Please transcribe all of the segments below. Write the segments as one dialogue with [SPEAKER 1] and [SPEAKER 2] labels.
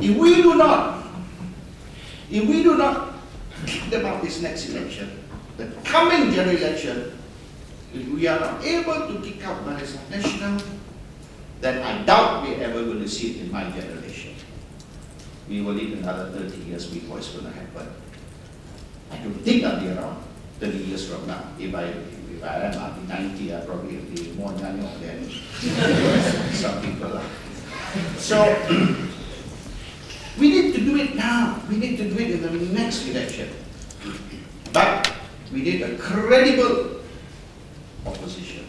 [SPEAKER 1] If we do not kick them out this next election, the coming general election, if we are not able to kick out Barisan Nasional, then I doubt we're ever going to see it in my generation. We will need another 30 years before it's going to happen. I don't think I'll be around 30 years from now. If I am, I'll be 90, I'll probably be more nyanyok than some people. So, we need to do it now. We need to do it in the next election. But we need a credible opposition.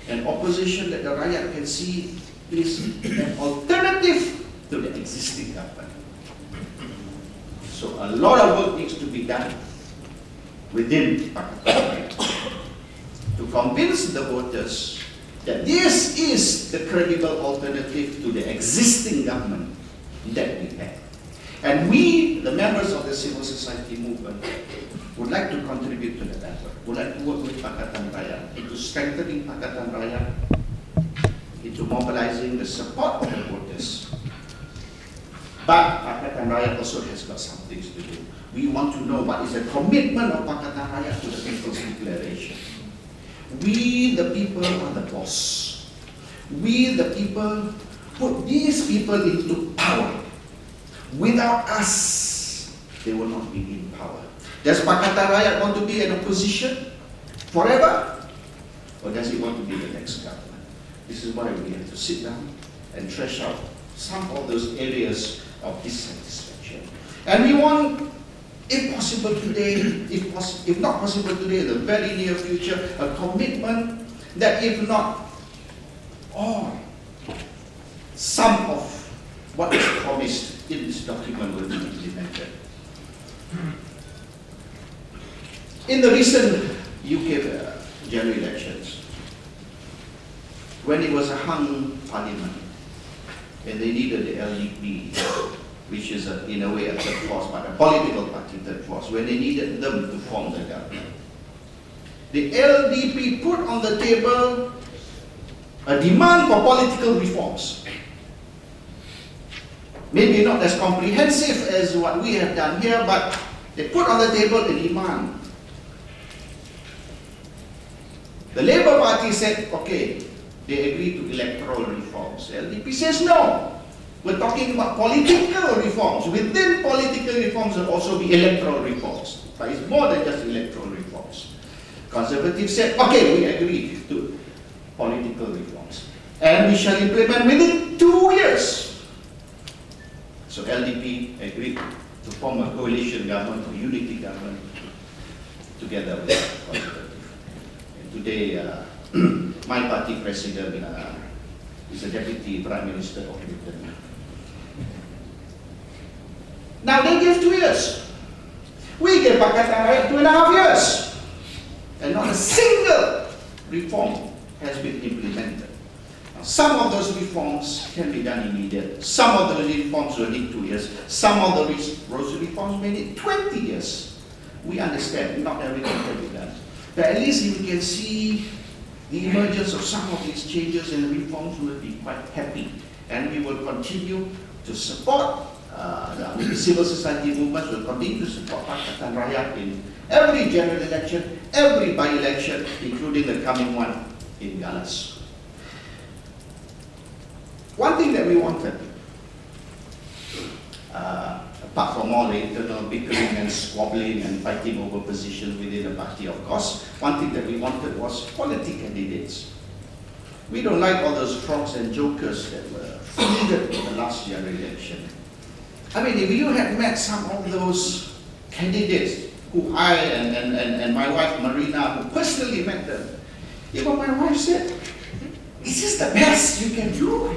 [SPEAKER 1] An opposition that the Rakyat can see is an alternative to the existing government. So a lot of work needs to be done within Pakatan Rakyat to convince the voters that this is the credible alternative to the existing government that we have. And we, the members of the civil society movement, would like to contribute to that effort. Would like to work with Pakatan Rakyat into strengthening Pakatan Rakyat, into mobilizing the support of the voters. But Pakatan Rakyat also has got some things to do. We want to know what is the commitment of Pakatan Rakyat to the People's Declaration. We, the people, are the boss. We, the people, put these people into power. Without us, they will not be in power. Does Pakatan Rakyat want to be in opposition forever? Or does it want to be the next government? This is why we have to sit down and thresh out some of those areas of dissatisfaction. And we want, if possible today, if not possible today, in the very near future, a commitment that if not all, some of what is promised in this document will be implemented. In the recent UK general elections, when it was a hung parliament, and they needed the LDP, which is in a way a third force, but a political party third force, when they needed them to form the government, the LDP put on the table a demand for political reforms. Maybe not as comprehensive as what we have done here, but they put on the table a demand. The Labour Party said, okay, they agreed to electoral reforms. The LDP says no. We're talking about political reforms. Within political reforms there will also be electoral reforms. But it's more than just electoral reforms. Conservatives said, okay, we agree to political reforms. And we shall implement within 2 years. So LDP agreed to form a coalition government, a unity government, together with Conservative. And today, my party president is the Deputy Prime Minister of Britain. Now they gave 2 years. We gave Pakatan Rakyat 2.5 years. And not a single reform has been implemented. Now, some of those reforms can be done immediately. Some of those reforms will need 2 years. Some of those reforms may need 20 years. We understand not everything can be done. But at least if we can see the emergence of some of these changes and reforms, will be quite happy. And we will continue to support the civil society movements, will continue to support Pakatan Rakyat in every general election, every by-election, including the coming one in Galas. One thing that we wanted, apart from all the internal bickering and squabbling and fighting over positions within the party, of course, one thing that we wanted was quality candidates. We don't like all those frogs and jokers that were fielded in the last general election. I mean, if you had met some of those candidates who I and my wife Marina, who personally met them, even my wife said, "This is the best you can do."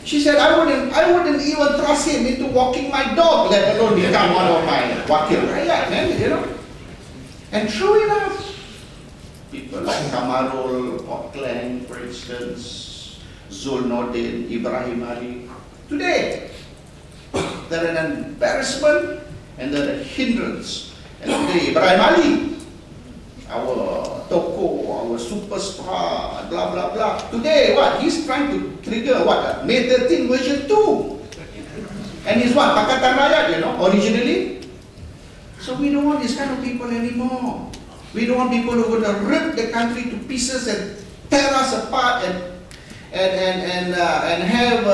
[SPEAKER 1] She said, I wouldn't even trust him into walking my dog, let alone become one of my wakil rakyat, man, you know. And true enough, people like Kamarul, Hotland, for instance, Zul Nordin, Ibrahim Ali, today, they're an embarrassment and they're a hindrance. And today, Ibrahim Ali, our toko, our superstar, blah, blah, blah. Today, what? He's trying to trigger what? May 13 version 2. And he's what? Pakatan Rakyat, originally. So we don't want these kind of people anymore. We don't want people who are going to rip the country to pieces and tear us apart and have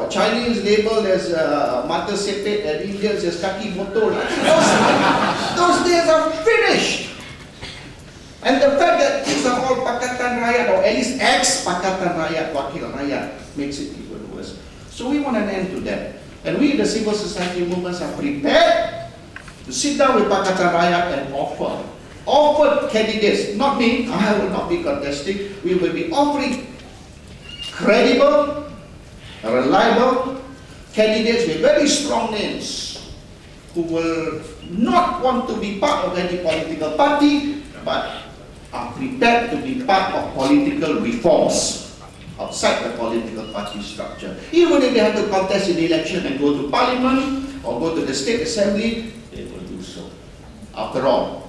[SPEAKER 1] Chinese labeled as mata sepet and Indians as kaki botol. Those days are finished. And the fact that these are all Pakatan Rakyat, or at least ex-Pakatan Rakyat, Wakil Rakyat, makes it even worse. So we want an end to that. And we, the civil society movements, are prepared to sit down with Pakatan Rakyat and offer candidates. Not me, I will not be contesting. We will be offering credible, reliable candidates with very strong names who will not want to be part of any political party, but are prepared to be part of political reforms outside the political party structure. Even if they have to contest in the election and go to parliament or go to the state assembly, they will do so. After all,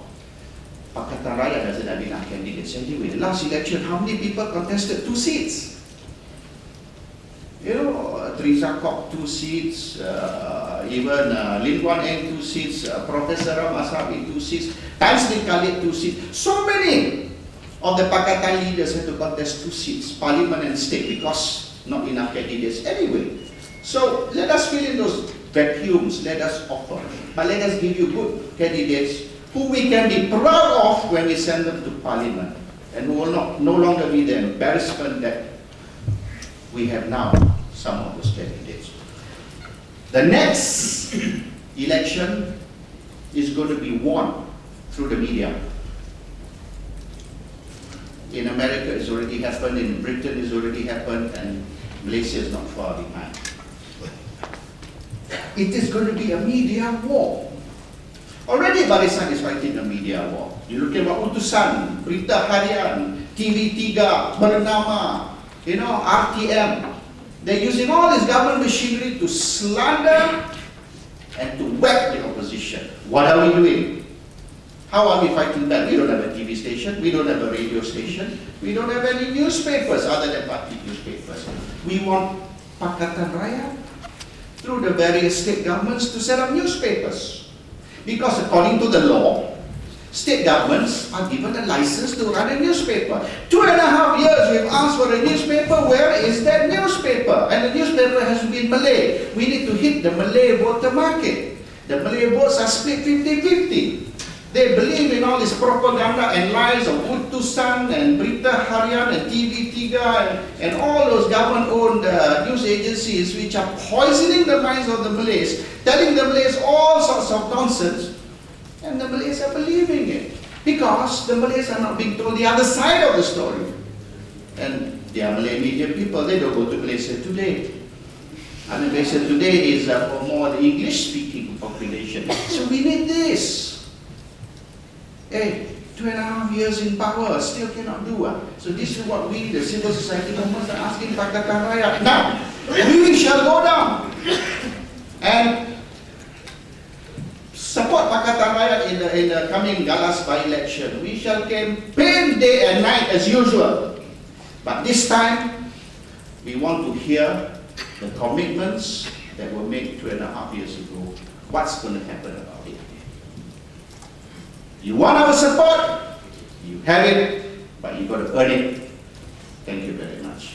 [SPEAKER 1] Pakatan Rakyat doesn't have enough candidates anyway. The last election, how many people contested 2 seats? Teresa Kok 2 seats, even Lin Kuan Eng 2 seats, Professor Ram Asabi 2 seats, Tan Sri Khalid 2 seats. So many of the Pakatan leaders had to contest 2 seats, parliament and state, because not enough candidates anyway. So let us fill in those vacuums, let us offer, but let us give you good candidates who we can be proud of when we send them to parliament, and who will no longer be the embarrassment that we have now, some of those candidates. The next election is going to be won through the media. In America it's already happened, in Britain it's already happened, and Malaysia is not far behind. It is going to be a media war. Already Barisan is fighting a media war. You look at utusan, Berita Harian, TV3, Bernama, RTM. They're using all this government machinery to slander and to whack the opposition. What are we doing? How are we fighting back? We don't have a TV station, we don't have a radio station, we don't have any newspapers other than party newspapers. We want Pakatan Rakyat through the various state governments to set up newspapers. Because according to the law, state governments are given a license to run a newspaper. 2.5 years we've asked for a newspaper. Where is that newspaper? And the newspaper has to be in Malay. We need to hit the Malay voter market. The Malay votes are split 50-50. They believe in all this propaganda and lies of Utusan and Berita Harian and TV3 and all those government-owned news agencies which are poisoning the minds of the Malays, telling the Malays all sorts of nonsense. And the Malays are believing it, because the Malays are not being told the other side of the story. And they are Malay media people, they don't go to Malaysia Today. And Malaysia Today is for more the English-speaking population. So we need this. Hey, 2.5 years in power, still cannot do. So this is what we, the civil society movements, are asking Pakatan Rakyat. Now, we shall go down and support Pakatan Rakyat in the coming Galas by-election. We shall campaign day and night as usual. But this time, we want to hear the commitments that were made 2.5 years ago. What's going to happen about it? You want our support? You have it, but you've got to earn it. Thank you very much.